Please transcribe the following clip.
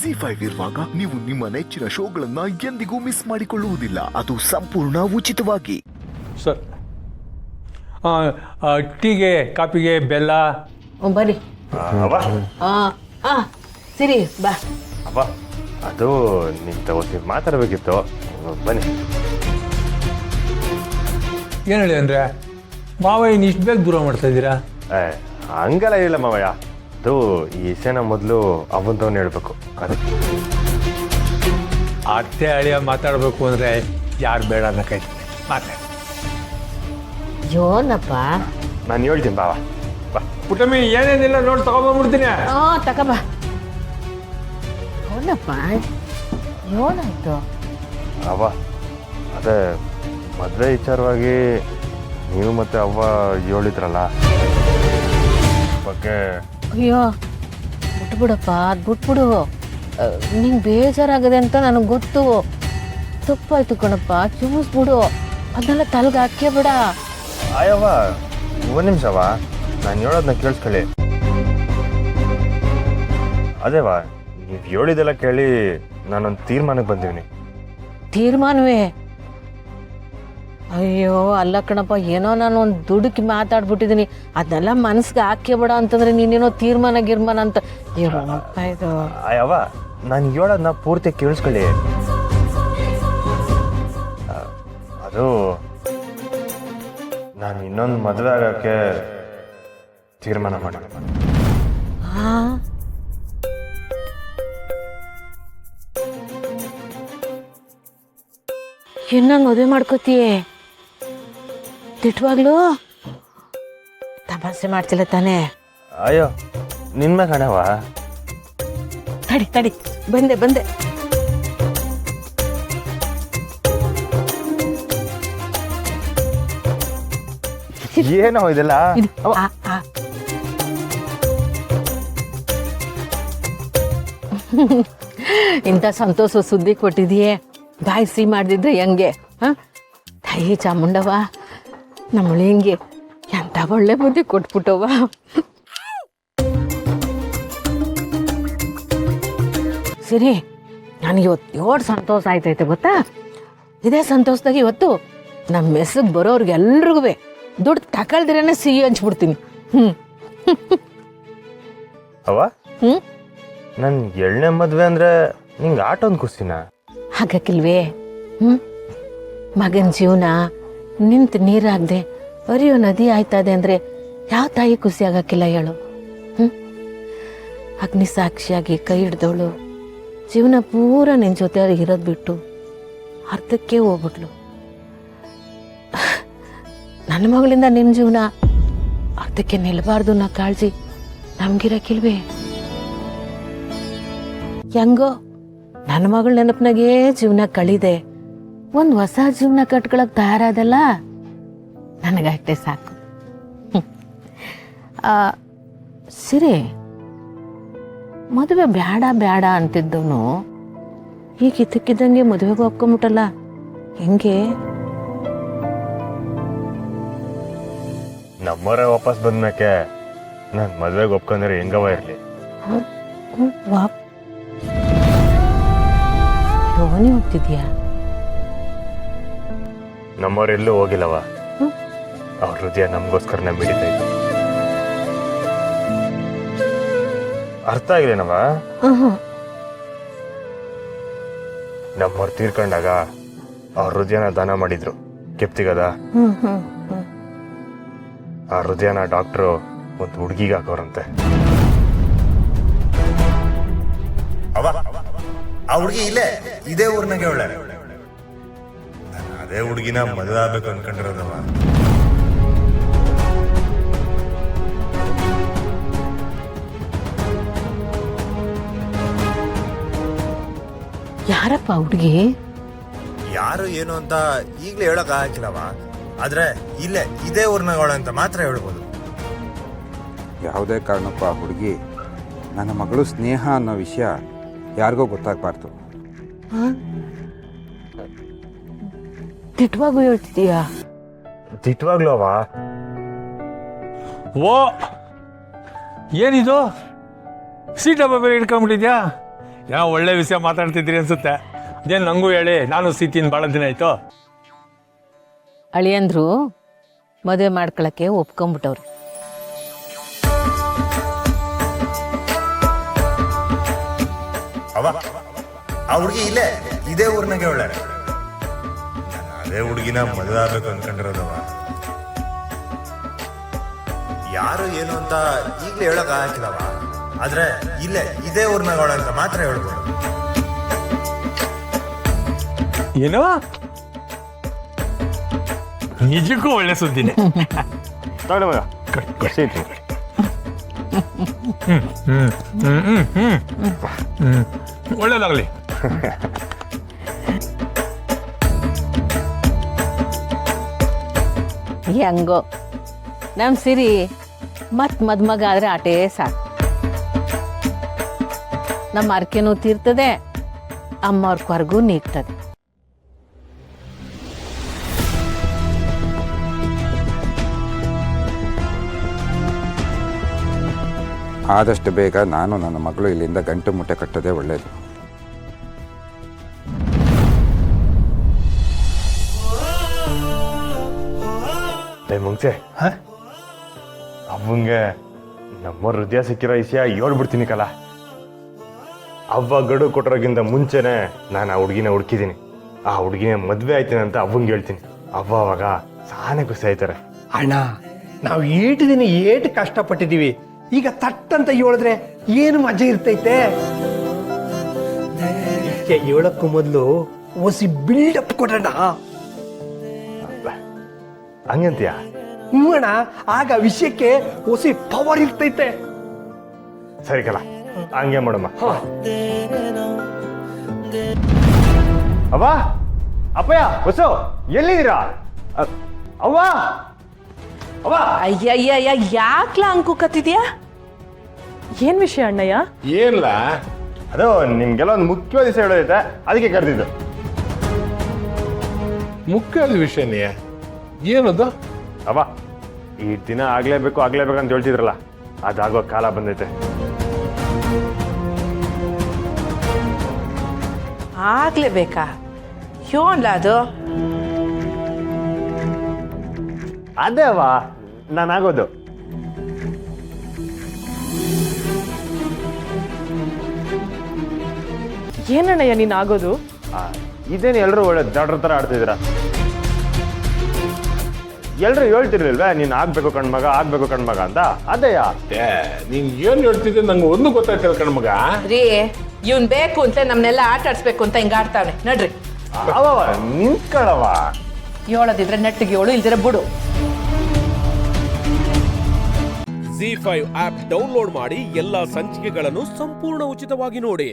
ZEE5 ಇರುವಾಗ ನೀವು ನಿಮ್ಮ ನೆಚ್ಚಿನ ಶೋಗಳನ್ನ ಎಂದಿಗೂ ಮಿಸ್ ಮಾಡಿಕೊಳ್ಳುವುದಿಲ್ಲ. ಅದು ಸಂಪೂರ್ಣ ಉಚಿತವಾಗಿ. ಸರ್ ಟೀಗೆ ಕಾಪಿಗೆ ಬೆಲ್ಲ. ಬರ್ರಿ. ಸಿರಿ ಬಾ. ಅವ ಅದು ನಿಮ್ಮ ಮಾತಾಡಬೇಕಿತ್ತು. ಬನ್ನಿ. ಏನು ಹೇಳಿ ಅಂದರೆ ಮಾವ ಇನ್ನು ಇಷ್ಟು ಬೇಗ ದೂರ ಮಾಡ್ತಾ ಇದ್ದೀರಾ? ಹಂಗೆಲ್ಲ ಇಲ್ಲ ಮಾವಯ್ಯ. ಅದು ಈ ವಿಷಯನ ಮೊದಲು ಅವಂತವನ್ನ ಹೇಳ್ಬೇಕು. ಅದಕ್ಕೆ ಅತ್ತೆ ಅಳಿಯ ಮಾತಾಡಬೇಕು ಅಂದರೆ ಯಾರು ಬೇಡ ಅನ್ನಕೈತಿ ಮಾತಾಡಿ. ಯೋನಪ್ಪ. ನಾನು ಹೇಳ್ತೀನಿ ಬಾವ. ಬಾ ಪುಟ್ಟಮ್ಮಿ ಏನೇನಿಲ್ಲ ನೋಡಿ ತಗೊಂಡ್ಬಂದ್ಬಿಡ್ತೀನಿ. ತಗೋಬಾ. ಯೋನಪ್ಪ ಏನಾಯ್ತು? ಅವ ಅದೇ ಮದುವೆ ವಿಚಾರವಾಗಿ ನೀವು ಮತ್ತೆ ಅವ್ವ ಹೇಳಿದ್ರಲ್ಲ ಬಗ್ಗೆ. ಅಯ್ಯೋ ಬಿಟ್ಬಿಡಪ್ಪ, ಅದು ಬಿಟ್ಬಿಡು. ನಿಂಗೆ ಬೇಜಾರಾಗದೆ ಅಂತ ನನಗೆ ಗೊತ್ತು. ತಪ್ಪಾಯ್ತು ಕಣಪ್ಪ, ಕ್ಷಮಿಸ್ಬಿಡು. ಅದನ್ನೆಲ್ಲ ತಲೆಗೆ ಹಾಕೇ ಬಿಡ. ಆಯವ್ವ ಒಂದು ನಿಮಿಷವ, ನಾನು ಹೇಳೋದನ್ನ ಕೇಳಿಸ್ಕೊಳ್ಳಿ. ಅದೇವಾ ನೀವು ಹೇಳಿದೆಲ್ಲ ಕೇಳಿ ನಾನೊಂದು ತೀರ್ಮಾನಕ್ಕೆ ಬಂದೀನಿ. ತೀರ್ಮಾನವೇ? ಅಯ್ಯೋ ಅಲ್ಲ ಕಣಪ್ಪ, ಏನೋ ನಾನು ಒಂದು ದುಡುಕಿ ಮಾತಾಡ್ಬಿಟ್ಟಿದ್ದೀನಿ. ಅದನ್ನೆಲ್ಲ ಮನಸ್ಸಿಗೆ ಹಾಕೇ ಬೇಡ ಅಂತಂದ್ರೆ ನೀನೇನೋ ತೀರ್ಮಾನ ಗಿರ್ಮಾನ ಅಂತ ಏನಪ್ಪ ಇದು? ಅಯ್ಯವ್ವ ನಾನು ಹೇಳೋದನ್ನ ಪೂರ್ತಿ ಕೇಳಿಸ್ಕೊಳ್ಳಿ. ಅದು ನಾನು ಇನ್ನೊಂದು ಮದುವೆ ಆಗೋಕ್ಕೆ ತೀರ್ಮಾನ ಮಾಡಿದೆ. ಇನ್ನೊಂದು ಮದುವೆ ಮಾಡ್ಕೋತೀಯೇ? ತಿಟ್ವಾಗ್ಲೂ ತಮಾಷೆ ಮಾಡ್ತಿಲ್ಲ ತಾನೇ? ಅಯ್ಯೋ ನಿನ್ನೆ ಕಣವ. ತಡಿ ತಡಿ, ಬಂದೆ ಬಂದೆ. ಏನೋ ಇದೆಲ್ಲ? ಇಂಥ ಸಂತೋಷ ಸುದ್ದಿ ಕೊಟ್ಟಿದೀಯೇ, ಬಾಯಿ ಸಿಹಿ ಮಾಡ್ದಿದ್ರೆ ಹೆಂಗೆ? ತಾಯಿ ಚಾಮುಂಡವ ನಮ್ಮಳಿ ಹಿಂಗೆ ಎಂಥ ಒಳ್ಳೆ ಬುದ್ಧಿ ಕೊಟ್ಬಿಟ್ಟವ. ಸರಿ, ನನಗೆ ಇವತ್ತು ಸಂತೋಷ ಆಯ್ತೈತೆ ಗೊತ್ತಾ? ಇದೇ ಸಂತೋಷದಾಗ ಇವತ್ತು ನಮ್ಮ ಮೆಸ್ಸಿಗೆ ಬರೋರ್ಗೆಲ್ರಿಗೂ ದುಡ್ಡು ತಗೊಳ್ದಿರೇನೆ ಸಿಹಿ ಹಂಚ್ಬಿಡ್ತೀನಿ. ಅವ ನನ್ನ 2ನೇ ಮದುವೆ ಅಂದ್ರೆ ನಿಂಗೆ ಆಟೊಂದು ಖುಷಿನ? ಹಾಗಕ್ಕಿಲ್ವೇ? ಮಗನ ಜೀವನ ನಿಂತು ನೀರಾಗದೆ ಹರಿಯೋ ನದಿ ಆಯ್ತದೆ ಅಂದರೆ ಯಾವ ತಾಯಿ ಖುಷಿ ಆಗಕ್ಕಿಲ್ಲ ಹೇಳು? ಅಗ್ನಿ ಸಾಕ್ಷಿಯಾಗಿ ಕೈ ಹಿಡ್ದವಳು ಜೀವನ ಪೂರ ನಿನ್ನ ಜೊತೆ ಇರೋದು ಬಿಟ್ಟು ಅರ್ಧಕ್ಕೆ ಹೋಗ್ಬಿಟ್ಲು. ನನ್ನ ಮಗಳಿಂದ ನಿಮ್ಮ ಜೀವನ ಅರ್ಧಕ್ಕೆ ನಿಲ್ಬಾರ್ದು ಅನ್ನೋ ಕಾಳಜಿ ನಮ್ಗಿರಕ್ಕಿಲ್ವೇ? ಹೆಂಗೋ ನನ್ನ ಮಗಳ ನೆನಪಿನಾಗೇ ಜೀವನ ಕಳಿದೆ. ಒಂದು ಹೊಸ ಜೀವನ ಕಟ್ಕೊಳಕ್ ತಯಾರಾದಲ್ಲ, ನನಗಷ್ಟೇ ಸಾಕು. ಸಿರಿ, ಮದುವೆ ಬೇಡ ಬೇಡ ಅಂತಿದ್ದವನು ಈಗ ಇದ್ದಕ್ಕಿದ್ದಂಗೆ ಮದುವೆಗೆ ಒಪ್ಕೊಂಬಿಟ್ಟಲ್ಲ, ಹೆಂಗೆ? ನಮ್ಮವರೇ ವಾಪಸ್ ಬಂದ್ಮೇಕೆ ನಾನು ಮದುವೆಗೆ ಒಪ್ಕೊಂಡ್ರೆ ಹೆಂಗವ ಇರಲಿ? ರೋನಿ ಹೋಗ್ತಿದ್ಯಾ? ನಮ್ಮವರೆಲ್ಲೂ ಹೋಗಿಲ್ಲವ. ಅವ್ರ ಹೃದಯ ನಮಗೋಸ್ಕರ ಮಿಡಿತಾ ಇತ್ತು. ಅರ್ಥ ಆಗಿಲ್ಲೇನವ? ನಮ್ಮವ್ರು ತೀರ್ಕೊಂಡಾಗ ಅವ್ರ ಹೃದಯನ ದಾನ ಮಾಡಿದ್ರು ಕೆಪ್ತಿಗದ. ಆ ಹೃದಯನ ಡಾಕ್ಟ್ರು ಒಂದು ಹುಡುಗಿಗೆ ಹಾಕೋರಂತೆ. ಆ ಹುಡುಗಿ ಇಲ್ಲೇ ಇದೇ ಊರ್ನಾಗೆ ಒಳ್ಳೆ. ಅದೇ ಹುಡುಗಿನ ಮದುವೆ ಆಗ್ಬೇಕು ಅನ್ಕೊಂಡಿರೋದವ. ಯಾರಪ್ಪ ಹುಡುಗಿ? ಯಾರು ಏನು ಅಂತ ಈಗಲೇ ಹೇಳಕ್ ಆಗಿಲ್ಲವ. ಆದ್ರೆ ಇಲ್ಲೇ ಇದೇ ಊರ್ನಾಗ ಅಂತ ಮಾತ್ರ ಹೇಳ್ಬೋದು. ಯಾವುದೇ ಕಾರಣಕ್ಕೂ ಆ ಹುಡುಗಿ ನನ್ನ ಮಗಳು ಸ್ನೇಹ ಅನ್ನೋ ವಿಷಯ ಯಾರಿಗೂ ಗೊತ್ತಾಗಬಾರ್ದು. ತಿಟ್ವಾಗೂ ಹೇಳ್ತಿದೀಯಾ? ತಿಟ್ವಾಗ್ಲೂ ಅವ. ಓ ಏನಿದು ಸೀಟ್ ಹಬ್ಬ ಬೇರೆ ಇಟ್ಕೊಂಡ್ಬಿಟ್ಟಿದ್ಯಾ? ಯಾವ ಒಳ್ಳೆ ವಿಷಯ ಮಾತಾಡ್ತಿದ್ರಿ ಅನ್ಸುತ್ತೆ. ಅದೇನು ನನಗೂ ಹೇಳಿ, ನಾನು ಸಿಗ್ತೀನಿ, ಭಾಳ ದಿನ ಆಯಿತು. ಅಳಿಯಂದ್ರು ಮದುವೆ ಮಾಡ್ಕೊಳಕ್ಕೆ ಒಪ್ಕೊಂಬಿಟ್ಟವ್ರು. ಅವ ಆ ಹುಡುಗಿ ಇಲ್ಲೇ ಇದೇ ಊರ್ನಾಗೆ ಒಳ್ಳೆ. ಅದೇ ಹುಡುಗಿನ ಮದುವೆ ಆಗ್ಬೇಕು ಅನ್ಕೊಂಡಿರೋದವ. ಯಾರು ಏನು ಅಂತ ಈಗಲೇ ಹೇಳಕ್ ಆಗಿಲ್ಲವ. ಆದ್ರೆ ಇಲ್ಲೇ ಇದೇ ಊರ್ನಾಗ ಅವಳ ಅಂತ ಮಾತ್ರ ಹೇಳ್ಬೋದು. ಏನೋ ನಿಜಕ್ಕೂ ಒಳ್ಳೆ ಸುದ್ದಿನೇ. ತಗೊಳ್ಳಿ ಮಗ, ಸಿಹಿ. ಒಳ್ಳೇದಾಗಲಿ. ಹೆಂಗೋ ನಮ್ಮ ಸಿರಿ ಮದುಮಗ ಆದರೆ ಆಟೇ ಸಾಕು. ನಮ್ಮ ಅರ್ಕೆನೂ ತೀರ್ತದೆ, ಅಮ್ಮವ್ರ ಕೊರಗೂ ನೀಗ್ತದೆ. ಆದಷ್ಟು ಬೇಗ ನಾನು ನನ್ನ ಮಗಳು ಇಲ್ಲಿಂದ ಗಂಟು ಮುಟ್ಟೆ ಕಟ್ಟೋದೇ ಒಳ್ಳೆಯದು. ಮುಂಚೆ ಅವಂಗೆ ನಮ್ಮ ಹೃದಯ ಸಿಕ್ಕಿರೋ ವಿಷಯ ಹೇಳ್ಬಿಡ್ತೀನಿ ಕಲ. ಅವ್ವ ಗಡು ಕೊಟ್ಟರೋಗಿಂತ ಮುಂಚೆನೆ ನಾನು ಆ ಹುಡುಗಿನ ಹುಡುಕಿದ್ದೀನಿ. ಆ ಹುಡುಗಿನ ಮದುವೆ ಆಯ್ತೀನಿ ಅಂತ ಅವಂಗೆ ಹೇಳ್ತೀನಿ. ಅವ್ವ ಅವಾಗ ಸಾನೆ ಖುಷಿ ಆಯ್ತಾರೆ. ಅಣ್ಣ, ನಾವು ಏಟು ದಿನ ಏಟು ಕಷ್ಟಪಟ್ಟಿದ್ದೀವಿ, ಈಗ ತಟ್ಟಂತ ಹೇಳಿದ್ರೆ ಏನು ಮಜಾ ಇರ್ತೈತೆ. ಹೇಳಕ್ಕೂ ಮೊದಲು ಒಸಿ ಬಿಲ್ಡಪ್ ಕೊಡೋಣ. ಹಂಗಂತೀಯ? ಅಣ್ಣ, ಆಗ ವಿಷಯಕ್ಕೆ ಒಸಿ ಪವರ್ ಇರ್ತೈತೆ. ಸರಿ ಕಲ, ಹಂಗೆ ಮಾಡಮ್ಮ. ಅವ್ವ, ಅಪ್ಪಯ್ಯ, ಹೊಸು ಎಲ್ಲಿದ್ದೀರಾ? ಅವ್ವ, ಅವ್ವ. ಅಯ್ಯಯ್ಯ, ಯಾಕ್ಲ ಅಂಕುಕತ್ತಿದ್ಯಾ? ಏನ್ ವಿಷಯ ಅಣ್ಣಯ್ಯ? ಏನಿಲ್ಲ, ಅದು ನಿಮ್ಗೆಲ್ಲ ಒಂದು ಮುಖ್ಯವಾದ ವಿಷಯ ಹೇಳೋದೈತೆ, ಅದಕ್ಕೆ ಕರೆದಿದ್ದು. ಮುಖ್ಯವಾದ ವಿಷಯನೇ ಏನದು? ಅವ್ವ, ಈ ದಿನ ಆಗ್ಲೇಬೇಕು ಅಂತ ಹೇಳ್ತಿದ್ರಲ್ಲ, ಅದಾಗೋ ಕಾಲ ಬಂದೈತೆ. ಆಗ್ಲೇಬೇಕಾ? ಯೋನ್ಲ ಅದು? ಅದೇ ಅವ್ವ, ನಾನಾಗೋದು. ಏನಣ್ಣಯ್ಯ ನೀನ್ ಆಗೋದು? ಇದೇನು ಎಲ್ಲರೂ ಒಳ್ಳೆ ದಡ್ರ ಥರ ಆಡ್ತಿದ್ದೀರಾ? ಎಲ್ಲರೂ ಹೇಳ್ತಿರ್ಲಿಲ್ವೇ ನೀನು ಆಗ್ಬೇಕು ಕಣ್ಮಗ ಅಂತ? ಅದೇಯ ನೀನ್ ಏನ್ ಹೇಳ್ತಿದ್ದೆ ನಂಗೆ ಒಂದು ಗೊತ್ತಾಯ್ತಿಲ್ಲ ಕಣ್ಮಗ. ರೀ, ಇವ್ನ್ ಬೇಕು ಅಂತ ನಮ್ನೆಲ್ಲ ಆಟ ಆಡ್ಸ್ಬೇಕು ಅಂತ ಹಿಂಗ ಆಡ್ತಾವನೆ ನಡ್ರಿ. ಅವವ ನಿಂತ್ಕೊಳ್ಳವ. ಹೇಳೋದಿದ್ರೆ ನೆಟ್ಟಿಗೆ ಹೇಳು, ಇಲ್ದಿರ ಬಿಡು. ZEE5 ಆಪ್ ಡೌನ್ಲೋಡ್ ಮಾಡಿ ಎಲ್ಲಾ ಸಂಚಿಕೆಗಳನ್ನು ಸಂಪೂರ್ಣ ಉಚಿತವಾಗಿ ನೋಡಿ.